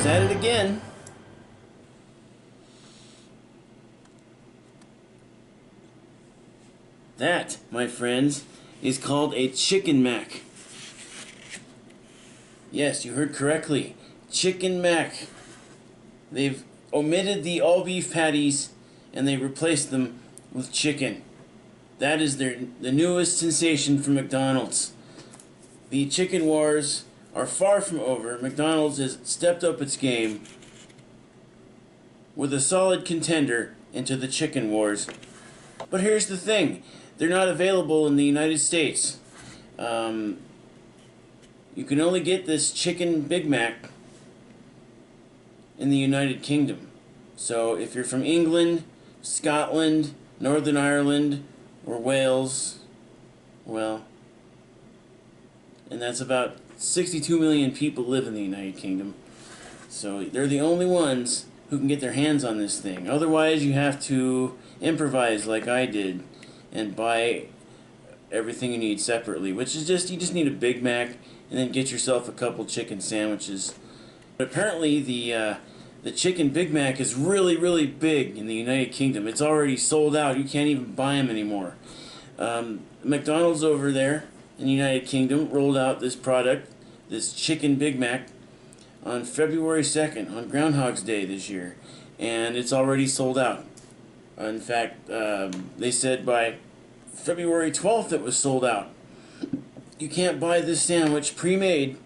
at it again. That, my friends, is called a chicken mac. Yes, you heard correctly. Chicken mac. They've omitted the all beef patties and they replaced them with chicken. That is the newest sensation from McDonald's. The chicken wars are far from over. McDonald's has stepped up its game with a solid contender into the chicken wars. But here's the thing. They're not available in the United States. You can only get this chicken Big Mac in the United Kingdom. So if you're from England, Scotland, Northern Ireland, or Wales, well, and that's about 62 million people live in the United Kingdom. So they're the only ones who can get their hands on this thing. Otherwise, you have to improvise like I did and buy everything you need separately, which is you just need a Big Mac and then get yourself a couple chicken sandwiches. But apparently the chicken Big Mac is really, really big in the United Kingdom. It's already sold out. You can't even buy them anymore. McDonald's over there in the United Kingdom rolled out this product, this chicken Big Mac, on February 2nd, on Groundhog's Day this year. And it's already sold out. In fact, they said by February 12th it was sold out. You can't buy this sandwich pre-made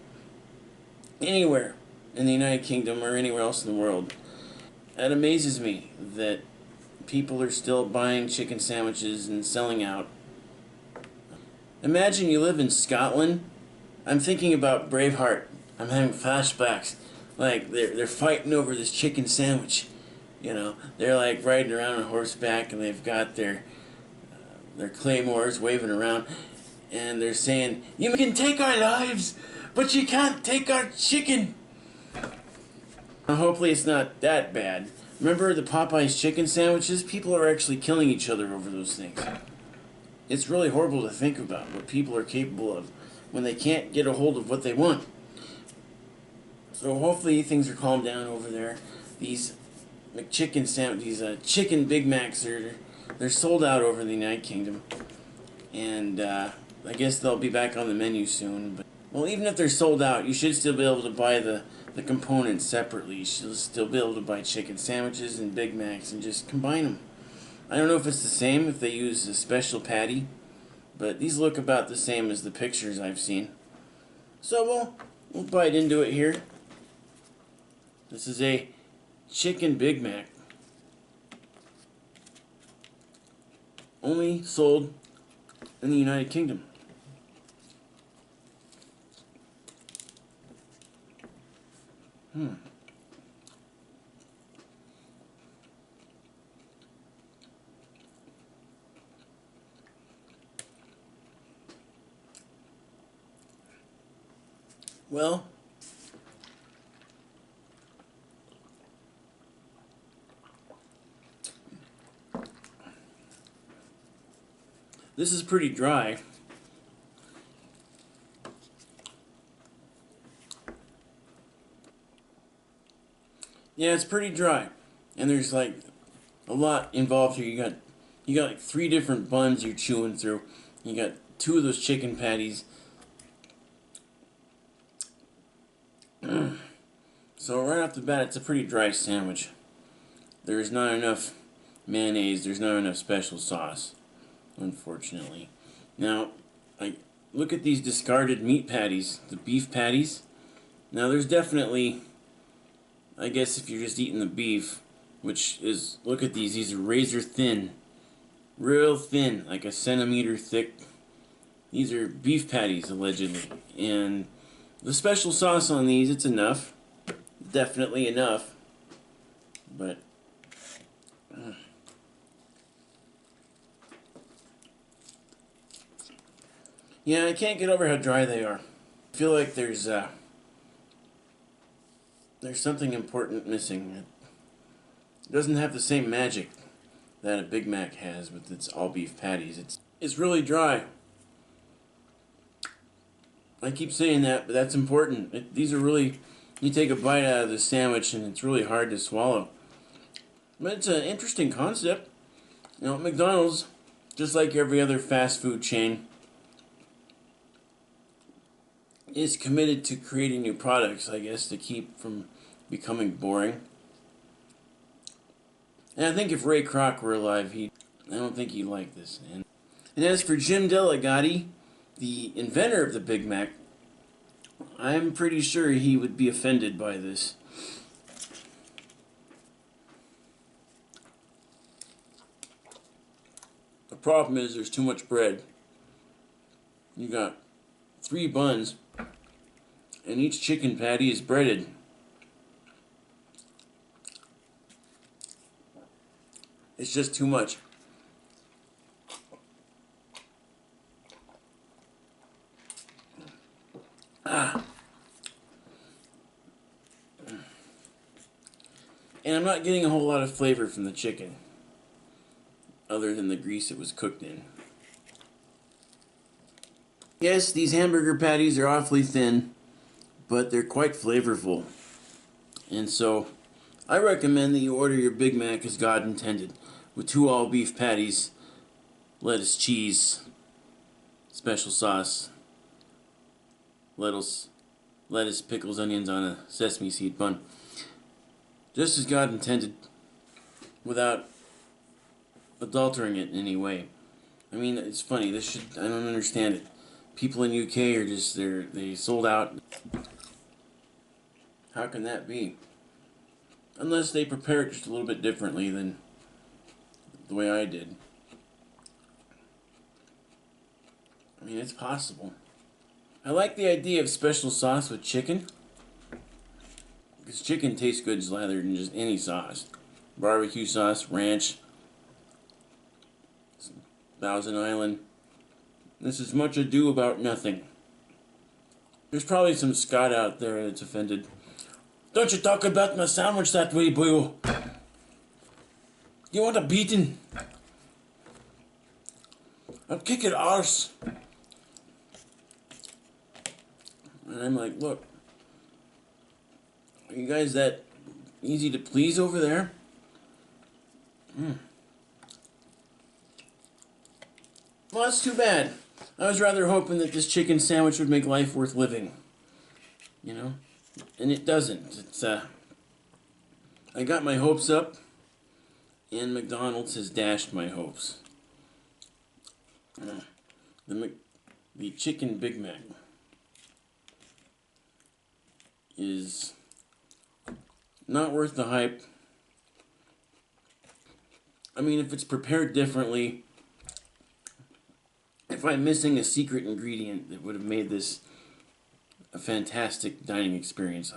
anywhere in the United Kingdom or anywhere else in the world. It amazes me that people are still buying chicken sandwiches and selling out. Imagine you live in Scotland. I'm thinking about Braveheart. I'm having flashbacks. Like they're fighting over this chicken sandwich. You know, they're like riding around on horseback and they've got their claymores waving around and they're saying, "You can take our lives, but you can't take our chicken." Hopefully it's not that bad. Remember the Popeyes chicken sandwiches? People are actually killing each other over those things. It's really horrible to think about what people are capable of when they can't get a hold of what they want. So hopefully things are calmed down over there. These McChicken sandwiches, these chicken Big Macs, they're sold out over in the United Kingdom. And I guess they'll be back on the menu soon. But, well, even if they're sold out, you should still be able to buy the components separately. You should still be able to buy chicken sandwiches and Big Macs and just combine them. I don't know if it's the same if they use a special patty, but these look about the same as the pictures I've seen. So we'll bite into it here. This is a chicken Big Mac. Only sold in the United Kingdom. Well, this is pretty dry. Yeah, it's pretty dry. And there's like a lot involved here. You got like 3 different buns you're chewing through. You got 2 of those chicken patties. So right off the bat, it's a pretty dry sandwich. There's not enough mayonnaise. There's not enough special sauce, unfortunately. Now, I look at these discarded meat patties, the beef patties. Now, there's definitely, I guess if you're just eating the beef, which is, look at these are razor thin, real thin, like a centimeter thick. These are beef patties, allegedly. And the special sauce on these, it's enough. Definitely enough. But yeah, I can't get over how dry they are. I feel like there's something important missing. It doesn't have the same magic that a Big Mac has with its all beef patties. It's really dry. I keep saying that, but that's important. These are really You take a bite out of the sandwich and it's really hard to swallow. But it's an interesting concept. You know, McDonald's, just like every other fast food chain, is committed to creating new products, I guess, to keep from becoming boring. And I think if Ray Kroc were alive, I don't think he'd like this. And as for Jim Delegati, the inventor of the Big Mac, I'm pretty sure he would be offended by this. The problem is there's too much bread. You got 3 buns, and each chicken patty is breaded. It's just too much. And I'm not getting a whole lot of flavor from the chicken, other than the grease it was cooked in. Yes, these hamburger patties are awfully thin, but they're quite flavorful. And so, I recommend that you order your Big Mac as God intended, with 2 all-beef patties, lettuce, cheese, special sauce, lettuce, pickles, onions on a sesame seed bun. Just as God intended, without adultering it in any way. I mean, it's funny. I don't understand it. People in UK are just they sold out. How can that be? Unless they prepare it just a little bit differently than the way I did. I mean, it's possible. I like the idea of special sauce with chicken, because chicken tastes good slathered in just any sauce. Barbecue sauce, ranch, Thousand Island. This is much ado about nothing. There's probably some Scot out there that's offended. Don't you talk about my sandwich that way, boyo. You want a beating? I'll kick it arse. And I'm like, look, are you guys that easy to please over there? Well, that's too bad. I was rather hoping that this chicken sandwich would make life worth living. You know? And it doesn't. I got my hopes up, and McDonald's has dashed my hopes. The chicken Big Mac is not worth the hype. I mean, if it's prepared differently, if I'm missing a secret ingredient that would have made this a fantastic dining experience,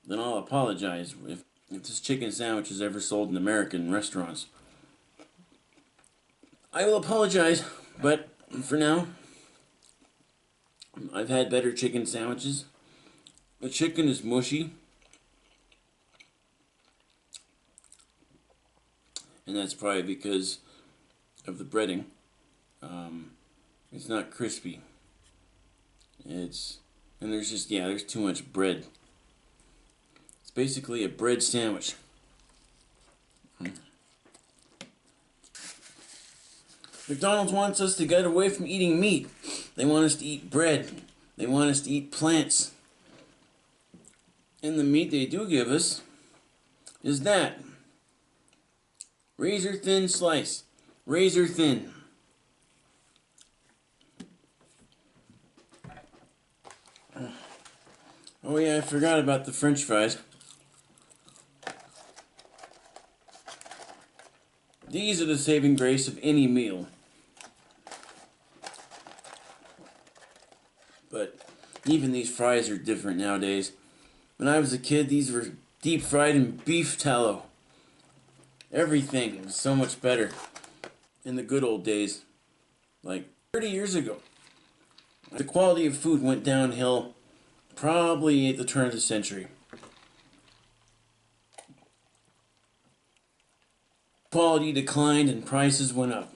then I'll apologize if this chicken sandwich is ever sold in American restaurants. I will apologize, but for now, I've had better chicken sandwiches. The chicken is mushy, and that's probably because of the breading. It's not crispy. There's too much bread. It's basically a bread sandwich. McDonald's wants us to get away from eating meat. They want us to eat bread. They want us to eat plants. And the meat they do give us is that. Razor thin slice. Razor thin. Oh yeah, I forgot about the French fries. These are the saving grace of any meal. But even these fries are different nowadays. When I was a kid, these were deep fried in beef tallow. Everything was so much better in the good old days, like 30 years ago. The quality of food went downhill probably at the turn of the century. Quality declined and prices went up.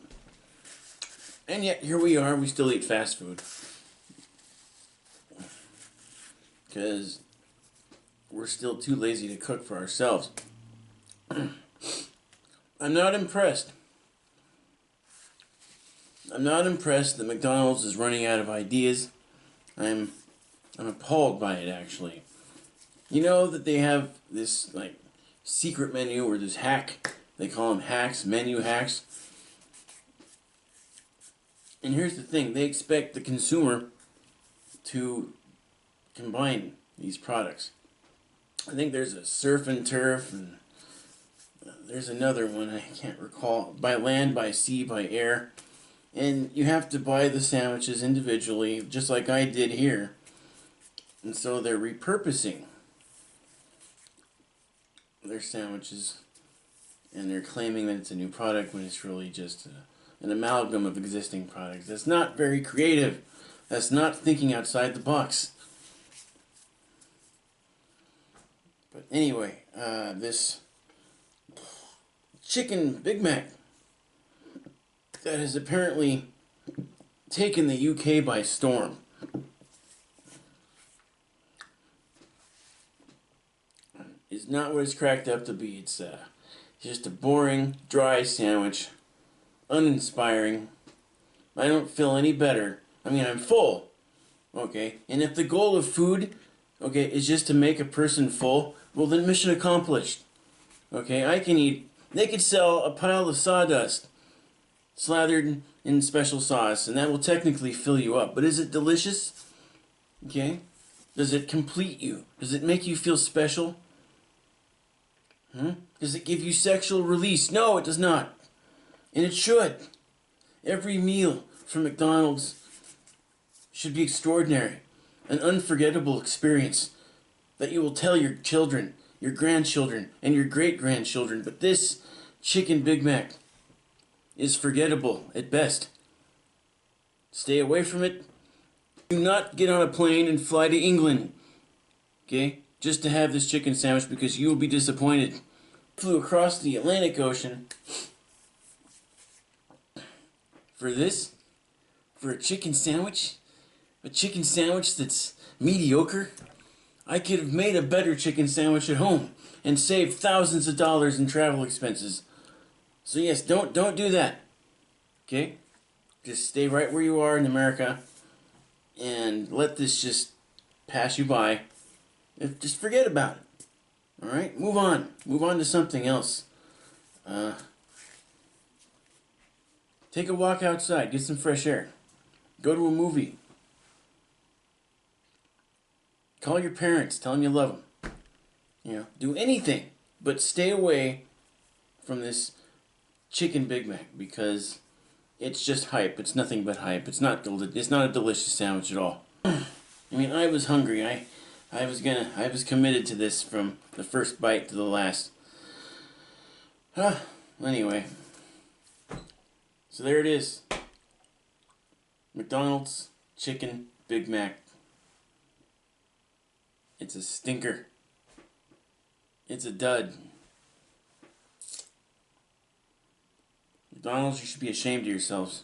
And yet, here we are, we still eat fast food. because we're still too lazy to cook for ourselves. I'm not impressed. I'm not impressed that McDonald's is running out of ideas. I'm appalled by it, actually. You know that they have this like secret menu or this hack. They call them hacks, menu hacks. And here's the thing, they expect the consumer to combine these products. I think there's a surf and turf, and there's another one I can't recall. By land, by sea, by air. And you have to buy the sandwiches individually, just like I did here. And so they're repurposing their sandwiches, and they're claiming that it's a new product when it's really just an amalgam of existing products. That's not very creative. That's not thinking outside the box. But anyway, this chicken Big Mac that has apparently taken the UK by storm. Is not what it's cracked up to be. It's just a boring, dry sandwich. Uninspiring. I don't feel any better. I mean, I'm full. Okay? And if the goal of food, okay, is just to make a person full, well then mission accomplished. Okay? I can eat. They could sell a pile of sawdust slathered in special sauce, and that will technically fill you up. But is it delicious? Okay? Does it complete you? Does it make you feel special? Does it give you sexual release? No, it does not. And it should. Every meal from McDonald's should be extraordinary. An unforgettable experience that you will tell your children, your grandchildren, and your great-grandchildren. But this chicken Big Mac is forgettable at best. Stay away from it. Do not get on a plane and fly to England. Okay? Just to have this chicken sandwich, because you will be disappointed. Flew across the Atlantic Ocean for this? For a chicken sandwich? A chicken sandwich that's mediocre? I could have made a better chicken sandwich at home and saved thousands of dollars in travel expenses. So yes, don't do that. Okay? Just stay right where you are in America and let this just pass you by. Just forget about it. Alright? Move on. Move on to something else. Take a walk outside. Get some fresh air. Go to a movie. Call your parents. Tell them you love them. You know, do anything. But stay away from this chicken Big Mac, because it's just hype. It's nothing but hype. It's not a delicious sandwich at all. I mean, I was hungry. I was committed to this from the first bite to the last. Anyway. So there it is. McDonald's chicken Big Mac. It's a stinker. It's a dud. McDonald's, you should be ashamed of yourselves.